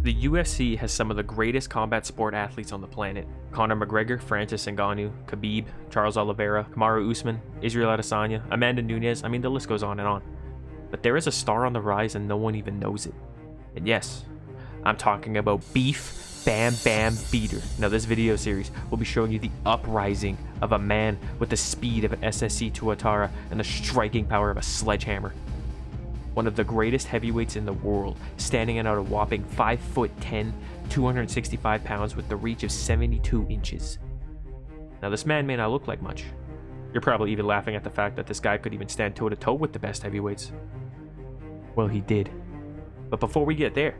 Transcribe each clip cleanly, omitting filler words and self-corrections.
The UFC has some of the greatest combat sport athletes on the planet. Conor McGregor, Francis Ngannou, Khabib, Charles Oliveira, Kamaru Usman, Israel Adesanya, Amanda Nunes, I mean the list goes on and on. But there is a star on the rise and no one even knows it. And yes, I'm talking about Beef Bam Bam Beater. Now this video series will be showing you the uprising of a man with the speed of an SSC Tuatara and the striking power of a sledgehammer. One of the greatest heavyweights in the world, standing at a whopping 5'10", 265 pounds with the reach of 72 inches. Now this man may not look like much. You're probably even laughing at the fact that this guy could even stand toe-to-toe with the best heavyweights. Well, he did. But before we get there,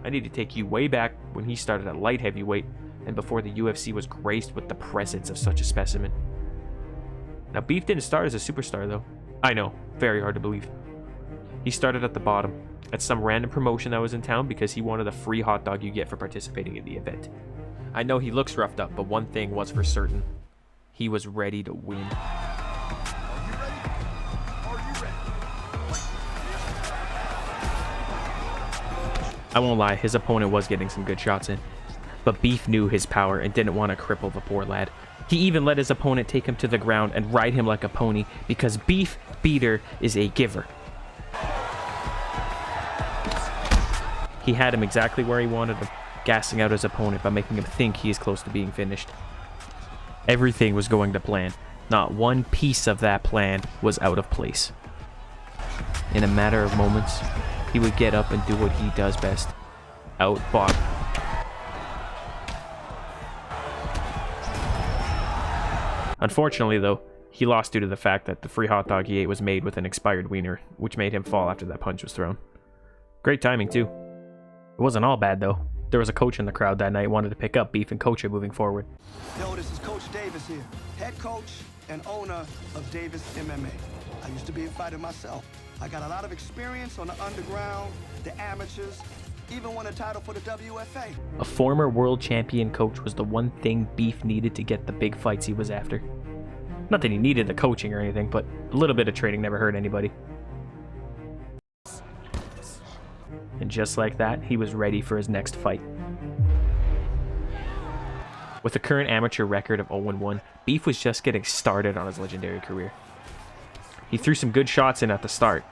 I need to take you way back when he started at light heavyweight and before the UFC was graced with the presence of such a specimen. Now Beef didn't start as a superstar though. I know, very hard to believe. He started at the bottom, at some random promotion that was in town because he wanted a free hot dog you get for participating in the event. I know he looks roughed up, but one thing was for certain. He was ready to win. I won't lie, his opponent was getting some good shots in. But Beef knew his power and didn't want to cripple the poor lad. He even let his opponent take him to the ground and ride him like a pony because Beef Beater is a giver. He had him exactly where he wanted him, gassing out his opponent by making him think he is close to being finished. Everything was going to plan. Not one piece of that plan was out of place. In a matter of moments, he would get up and do what he does best. Outbox. Unfortunately though, he lost due to the fact that the free hot dog he ate was made with an expired wiener, which made him fall after that punch was thrown. Great timing too. It wasn't all bad though. There was a coach in the crowd that night wanted to pick up Beef and coach him moving forward. Yo, this is Coach Davis here, head coach and owner of Davis MMA. I used to be a fighter myself. I got a lot of experience on the underground, the amateurs, even won a title for the WFA. A former world champion coach was the one thing Beef needed to get the big fights he was after. Not that he needed the coaching or anything, but a little bit of training never hurt anybody. And just like that, he was ready for his next fight. With a current amateur record of 0-1, Beef was just getting started on his legendary career. He threw some good shots in at the start.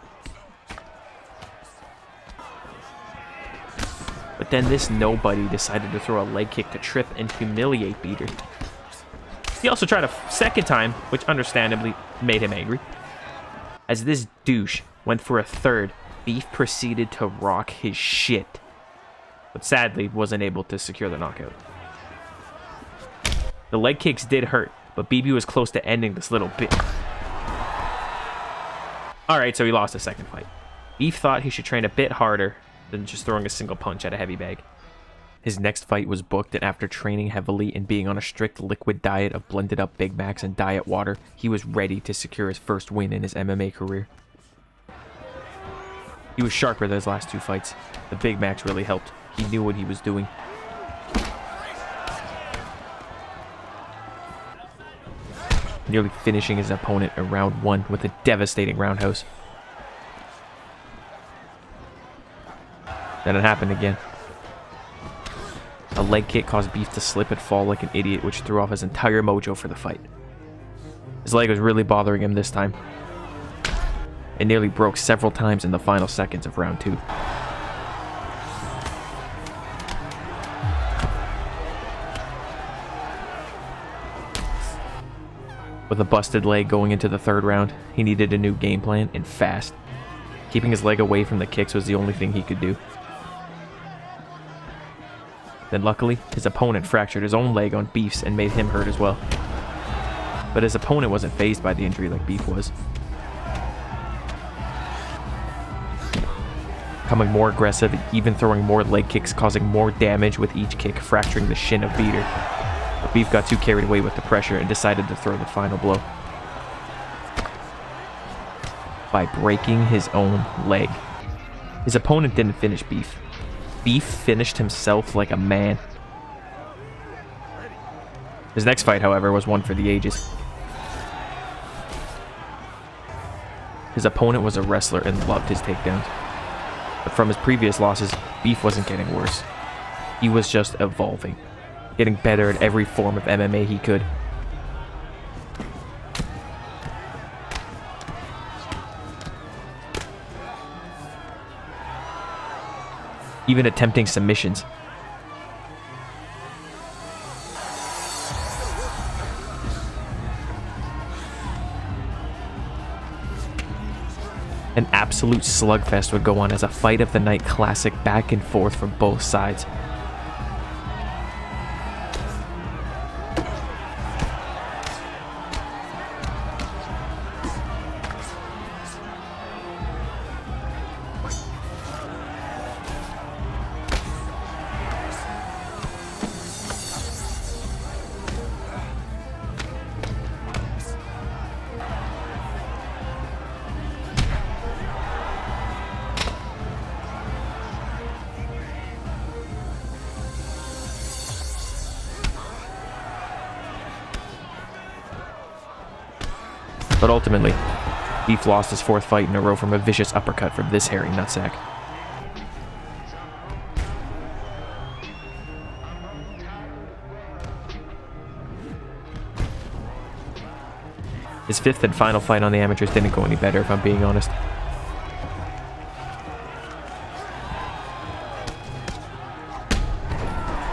But then this nobody decided to throw a leg kick to trip and humiliate Beater. He also tried a second time, which understandably made him angry. As this douche went for a third, Beef proceeded to rock his shit, but sadly wasn't able to secure the knockout. The leg kicks did hurt, but BB was close to ending this little bit. Alright, so he lost the second fight. Beef thought he should train a bit harder than just throwing a single punch at a heavy bag. His next fight was booked, and after training heavily and being on a strict liquid diet of blended up Big Macs and diet water, he was ready to secure his first win in his MMA career. He was sharper than his last two fights. The Big Macs really helped. He knew what he was doing. Nearly finishing his opponent in round one with a devastating roundhouse. Then it happened again. A leg kick caused Beef to slip and fall like an idiot, which threw off his entire mojo for the fight. His leg was really bothering him this time. It nearly broke several times in the final seconds of round two. With a busted leg going into the third round, he needed a new game plan, and fast. Keeping his leg away from the kicks was the only thing he could do. Then luckily, his opponent fractured his own leg on Beef's and made him hurt as well. But his opponent wasn't fazed by the injury like Beef was. Becoming more aggressive, even throwing more leg kicks, causing more damage with each kick, fracturing the shin of Beater. But Beef got too carried away with the pressure and decided to throw the final blow by breaking his own leg. His opponent didn't finish Beef. Beef finished himself like a man. His next fight, however, was one for the ages. His opponent was a wrestler and loved his takedowns. But from his previous losses, Beef wasn't getting worse. He was just evolving, getting better at every form of MMA he could. Even attempting submissions. An absolute slugfest would go on as a fight of the night classic back and forth from both sides. But ultimately, Beef lost his 4th fight in a row from a vicious uppercut from this hairy nutsack. His 5th and final fight on the amateurs didn't go any better, if I'm being honest.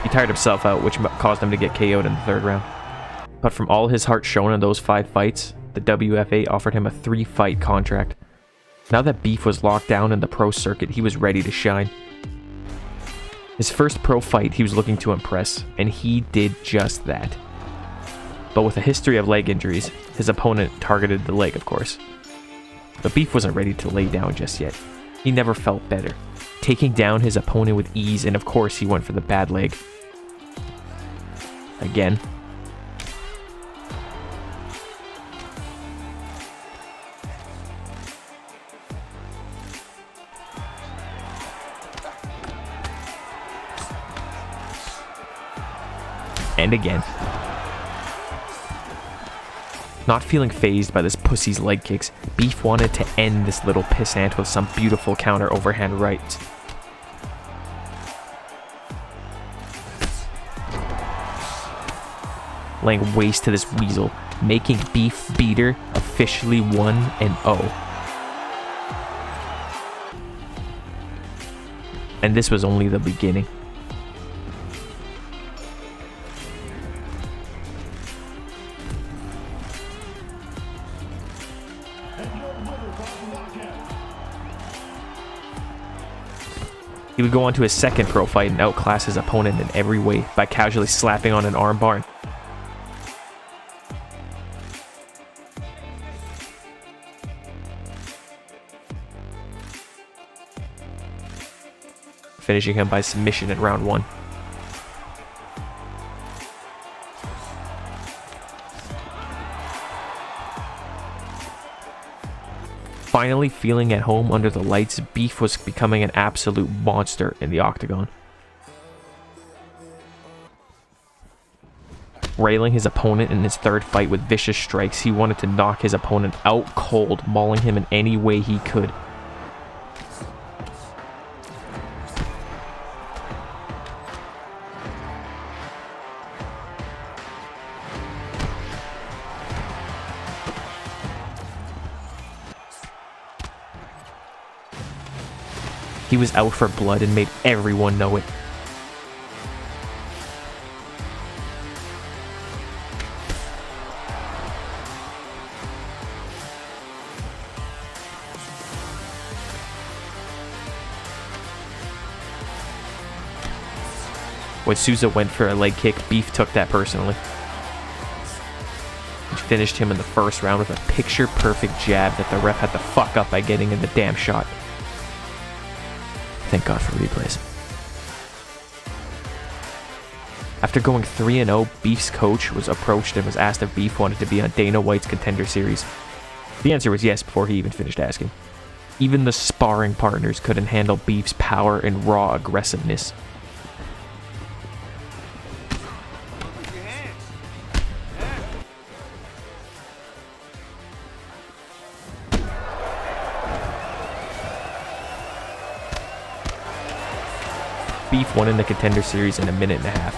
He tired himself out, which caused him to get KO'd in the 3rd round. But from all his heart shown in those 5 fights, the WFA offered him a 3-fight contract. Now that Beef was locked down in the pro circuit, he was ready to shine. His first pro fight, he was looking to impress, and he did just that. But with a history of leg injuries, his opponent targeted the leg, of course. But Beef wasn't ready to lay down just yet. He never felt better, taking down his opponent with ease, and of course he went for the bad leg. Again. And again. Not feeling fazed by this pussy's leg kicks, Beef wanted to end this little pissant with some beautiful counter overhand rights. Laying waste to this weasel, making Beef Beater officially 1-0. And this was only the beginning. He would go on to his 2nd pro fight and outclass his opponent in every way by casually slapping on an armbar. Finishing him by submission in round 1. Finally feeling at home under the lights, Beef was becoming an absolute monster in the octagon. Railing his opponent in his 3rd fight with vicious strikes, he wanted to knock his opponent out cold, mauling him in any way he could. He was out for blood and made everyone know it. When Souza went for a leg kick, Beef took that personally. He finished him in the 1st round with a picture-perfect jab that the ref had to fuck up by getting in the damn shot. Thank God for replays. After going 3-0, Beef's coach was approached and was asked if Beef wanted to be on Dana White's Contender Series. The answer was yes before he even finished asking. Even the sparring partners couldn't handle Beef's power and raw aggressiveness. Beef won in the Contender Series in a minute and a half.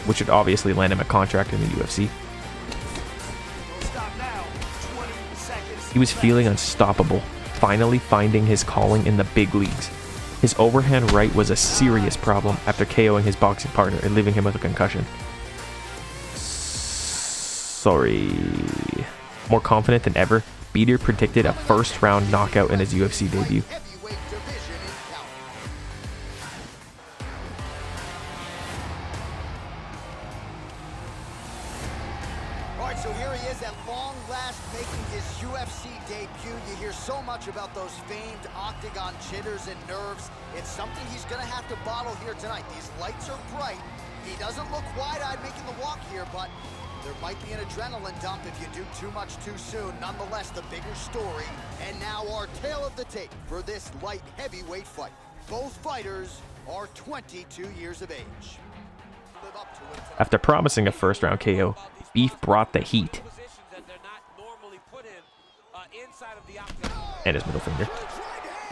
Which would obviously land him a contract in the UFC. He was feeling unstoppable, finally finding his calling in the big leagues. His overhand right was a serious problem after KOing his boxing partner and leaving him with a concussion. Sorry. More confident than ever, Beater predicted a first-round knockout in his UFC debut. Alright, so here he is at long last making his UFC debut. You hear so much about those famed octagon jitters and nerves. It's something he's gonna have to bottle here tonight. These lights are bright. He doesn't look wide-eyed making the walk here, but there might be an adrenaline dump if you do too much too soon. Nonetheless, the bigger story, and now our tale of the tape for this light heavyweight fight. Both fighters are 22 years of age. After promising a first-round KO, Beef brought the heat. And his middle finger.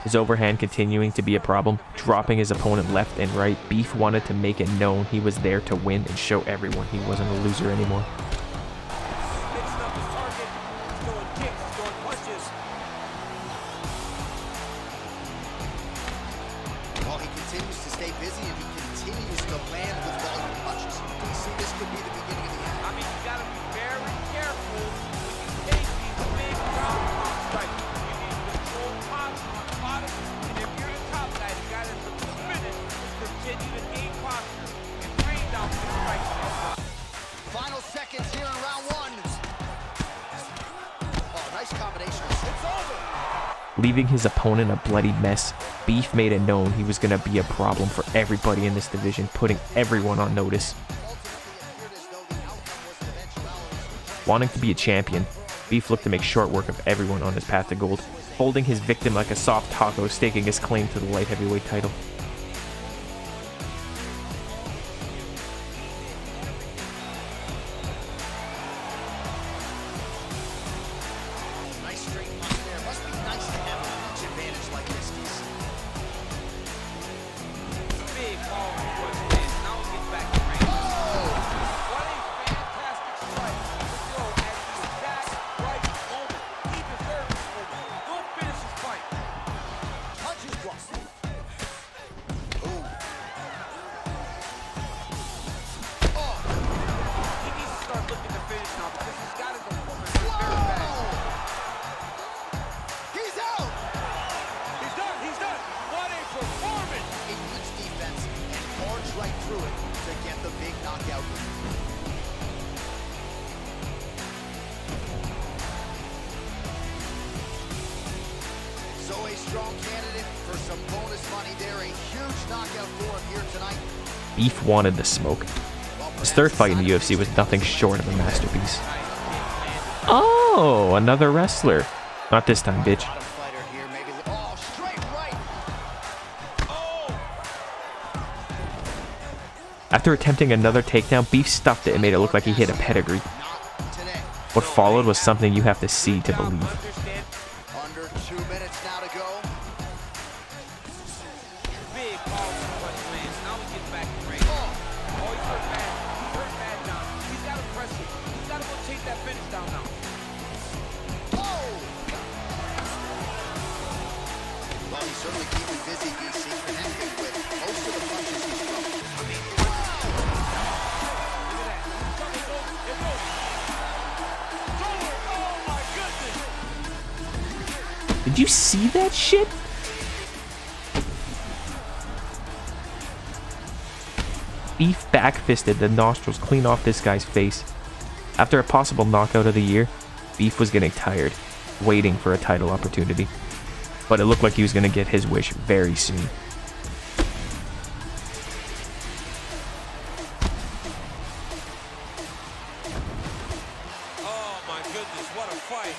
His overhand continuing to be a problem, dropping his opponent left and right. Beef wanted to make it known he was there to win and show everyone he wasn't a loser anymore. Well, he continues to stay busy and he continues to land with volume punches. You see, this could be the beginning of the end. I mean, you gotta be very careful when you take these big ground pound strikes. You need to control pops on the bottom, and if you're the top guy, you gotta for 2 minutes continue to gain posture and train down to the strikes. Final seconds here in round one. Oh, nice combination. It's over. Leaving his opponent a bloody mess, Beef made it known he was going to be a problem for everybody in this division, putting everyone on notice. Wanting to be a champion, Beef looked to make short work of everyone on his path to gold, folding his victim like a soft taco, staking his claim to the light heavyweight title. Nice straight punch there. Must be nice to have a reach advantage like this, Keith. Big ball punch in. Now he gets back to range. What a fantastic strike to throw at the exact right moment. He deserves this moment. Go finish his fight. Punches dropped. Ooh. Oh. He needs to start looking to finish now because he's got his opponent very bad. He's out. He's done. He's done. What a performance. A huge defense and charged right through it to get the big knockout. So a strong candidate for some bonus money there. A huge knockout for him here tonight. Beef wanted the smoke. His third fight in the UFC was nothing short of a masterpiece. Oh, another wrestler. Not this time, bitch. Bottom fighter here, maybe. Oh, straight right. After attempting another takedown, Beef stuffed it and made it look like he hit a pedigree. Not today. What followed was something you have to see to believe. Understand. Under 2 minutes now to go. Big ball punch lands. Now he gets back to range. Oh, he's hurt bad. He's hurt bad now. He's got to press it. He's got to go chase that finish down now. Well, he's certainly keeping busy, DC, connecting with most of the punches he's thrown. I mean, look at that. It goes. It's over. Oh, my goodness. Did you see that shit? Beef back-fisted the nostrils clean off this guy's face. After a possible knockout of the year, Beef was getting tired, waiting for a title opportunity. But it looked like he was going to get his wish very soon. Oh, my goodness. What a fight.